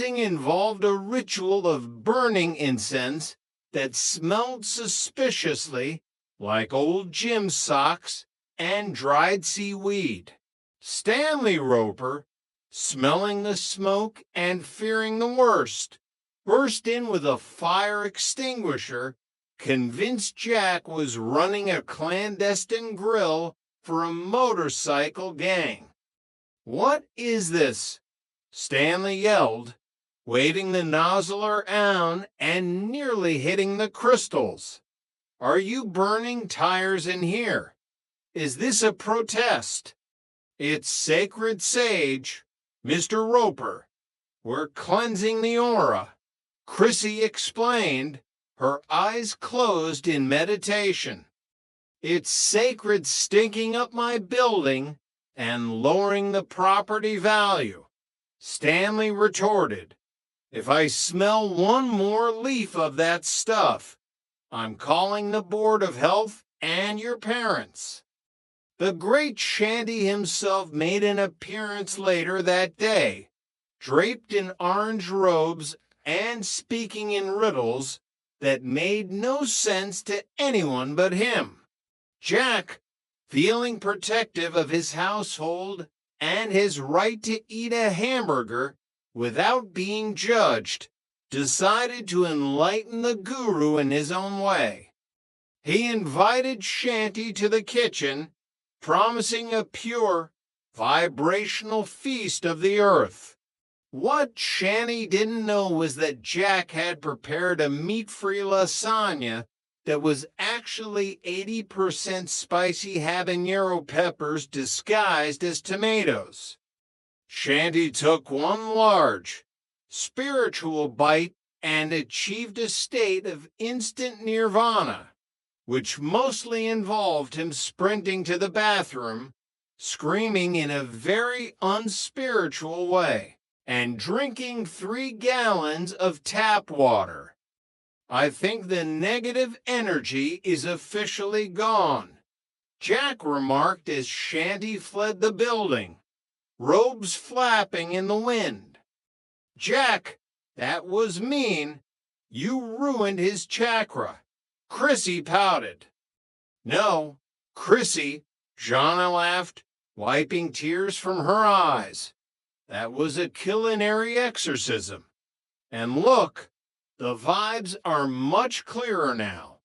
involved a ritual of burning incense that smelled suspiciously like old Jim's socks and dried seaweed. Stanley Roper, smelling the smoke and fearing the worst, burst in with a fire extinguisher, convinced Jack was running a clandestine grill for a motorcycle gang. "What is this?" Stanley yelled, waving the nozzler down and nearly hitting the crystals. "Are you burning tires in here? Is this a protest?" "It's sacred sage, Mr. Roper. We're cleansing the aura," Chrissy explained, her eyes closed in meditation. "It's sacred stinking up my building and lowering the property value," Stanley retorted. "If I smell one more leaf of that stuff, I'm calling the Board of Health and your parents." The great Shanty himself made an appearance later that day, draped in orange robes and speaking in riddles that made no sense to anyone but him. Jack, feeling protective of his household and his right to eat a hamburger without being judged, decided to enlighten the guru in his own way. He invited Shanty to the kitchen, promising a pure, vibrational feast of the earth. What Shanty didn't know was that Jack had prepared a meat-free lasagna that was actually 80% spicy habanero peppers disguised as tomatoes. Shanty took one large, spiritual bite and achieved a state of instant nirvana, which mostly involved him sprinting to the bathroom, screaming in a very unspiritual way, and drinking 3 gallons of tap water. "I think the negative energy is officially gone," Jack remarked as Shanty fled the building, robes flapping in the wind. "Jack, that was mean. You ruined his chakra," Chrissy pouted. "No, Chrissy," Jana laughed, wiping tears from her eyes. "That was a culinary exorcism. And look, the vibes are much clearer now,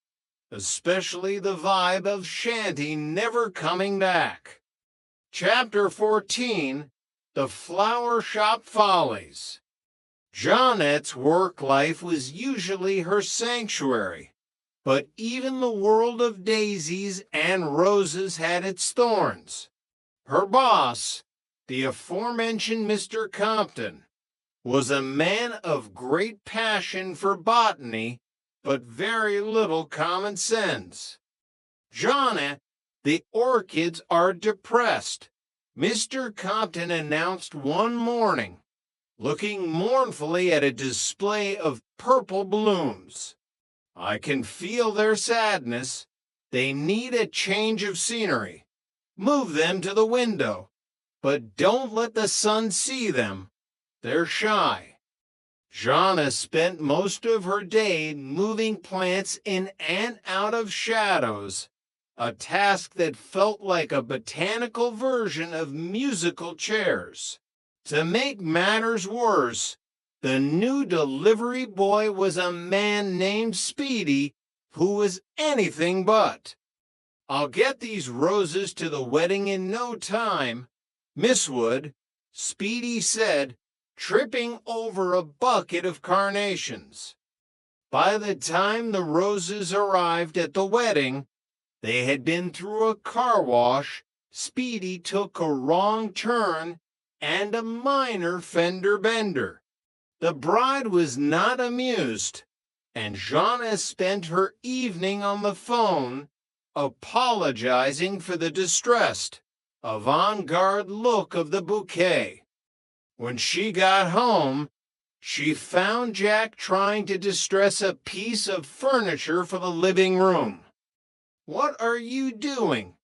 especially the vibe of Shanty never coming back." Chapter 14, The Flower Shop Follies. Jeanette's work life was usually her sanctuary, but even the world of daisies and roses had its thorns. Her boss, the aforementioned Mr. Compton, was a man of great passion for botany, but very little common sense. "Janet, the orchids are depressed," Mr. Compton announced one morning, looking mournfully at a display of purple blooms. "I can feel their sadness. They need a change of scenery. Move them to the window, but don't let the sun see them. They're shy." Jana spent most of her day moving plants in and out of shadows, a task that felt like a botanical version of musical chairs. To make matters worse, the new delivery boy was a man named Speedy, who was anything but. "I'll get these roses to the wedding in no time, Miss Wood," Speedy said, tripping over a bucket of carnations. By the time the roses arrived at the wedding, they had been through a car wash. Speedy took a wrong turn and a minor fender bender. The bride was not amused, and Jana spent her evening on the phone, apologizing for the distressed, avant-garde look of the bouquet. When she got home, she found Jack trying to distress a piece of furniture for the living room. "What are you doing,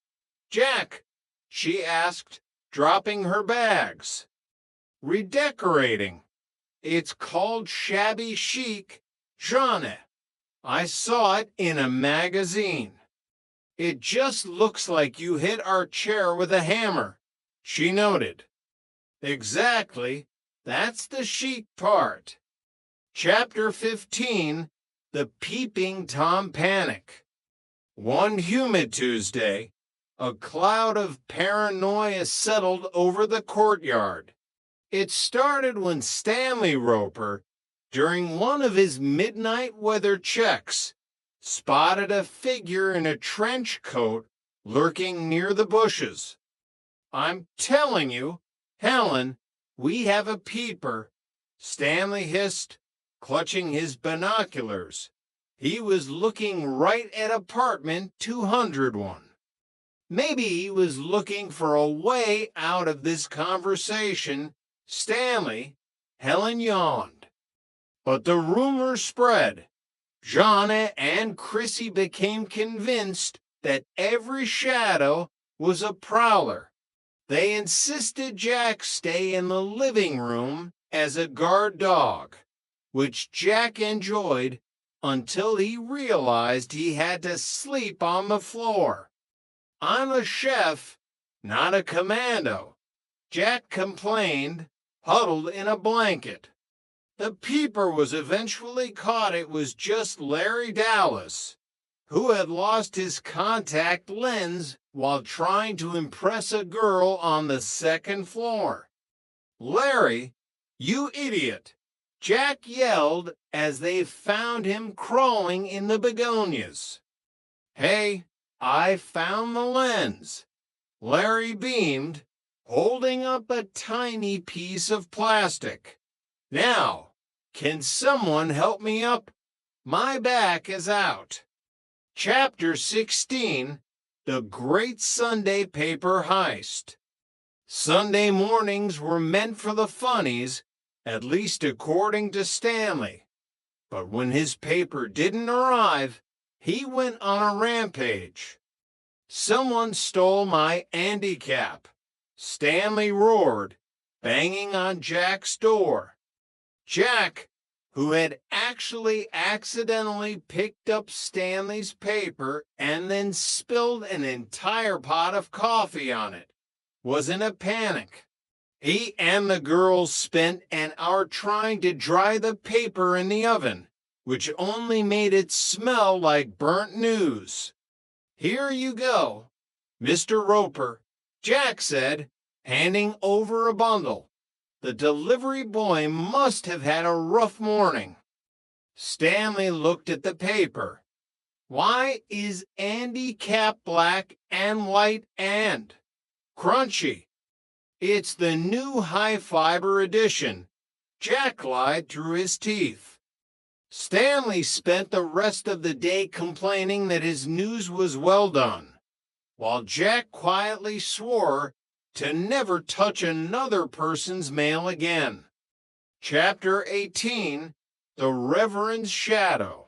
Jack?" she asked, dropping her bags. "Redecorating. It's called shabby chic genre. I saw it in a magazine. It just looks like you hit our chair with a hammer, she noted. Exactly. That's the chic part. Chapter 15, The Peeping Tom Panic. One humid Tuesday, a cloud of paranoia settled over the courtyard. It started when Stanley Roper, during one of his midnight weather checks, spotted a figure in a trench coat lurking near the bushes. I'm telling you, Helen, we have a peeper, Stanley hissed, clutching his binoculars. He was looking right at apartment 201. Maybe he was looking for a way out of this conversation. Stanley, Helen yawned. But the rumor spread. Jonna and Chrissy became convinced that every shadow was a prowler. They insisted Jack stay in the living room as a guard dog, which Jack enjoyed until he realized he had to sleep on the floor. I'm a chef, not a commando, Jack complained, huddled in a blanket. The peeper was eventually caught. It was just Larry Dallas, who had lost his contact lens while trying to impress a girl on the second floor. Larry, you idiot! Jack yelled as they found him crawling in the begonias. Hey, I found the lens. Larry beamed, holding up a tiny piece of plastic. Now, can someone help me up? My back is out. Chapter 16, The Great Sunday Paper Heist. Sunday mornings were meant for the funnies, at least according to Stanley. But when his paper didn't arrive, he went on a rampage. Someone stole my Andy cap, Stanley roared, banging on Jack's door. Jack, who had actually accidentally picked up Stanley's paper and then spilled an entire pot of coffee on it, was in a panic. He and the girls spent an hour trying to dry the paper in the oven, which only made it smell like burnt news. Here you go, Mr. Roper, Jack said, handing over a bundle. The delivery boy must have had a rough morning. Stanley looked at the paper. Why is Andy cap black and white and crunchy? It's the new high-fiber edition, Jack lied through his teeth. Stanley spent the rest of the day complaining that his news was well done, while Jack quietly swore to never touch another person's mail again. Chapter 18, The Reverend's Shadow.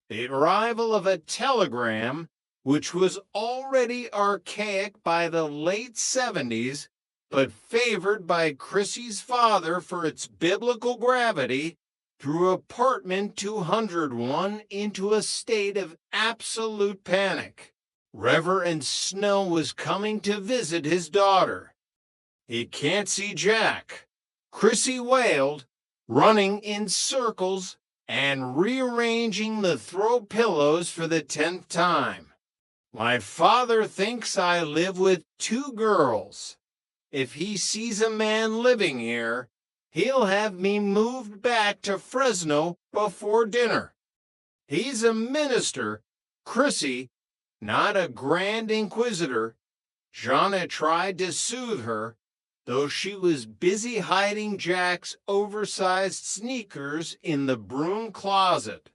The arrival of a telegram, which was already archaic by the late 70s, but favored by Chrissy's father for its biblical gravity, threw apartment 201 into a state of absolute panic. Reverend Snow was coming to visit his daughter. He can't see Jack, Chrissy wailed, running in circles and rearranging the throw pillows for the 10th time. My father thinks I live with 2 girls. If he sees a man living here, he'll have me moved back to Fresno before dinner. He's a minister, Chrissy, not a grand inquisitor. Jonna tried to soothe her, though she was busy hiding Jack's oversized sneakers in the broom closet.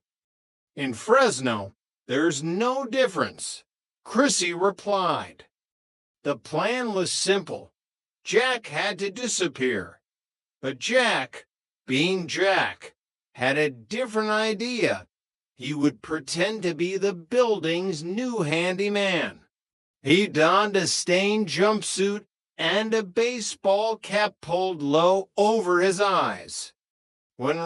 In Fresno, there's no difference, Chrissy replied. The plan was simple. Jack had to disappear. But Jack, being Jack, had a different idea. He would pretend to be the building's new handyman. He donned a stained jumpsuit and a baseball cap pulled low over his eyes. When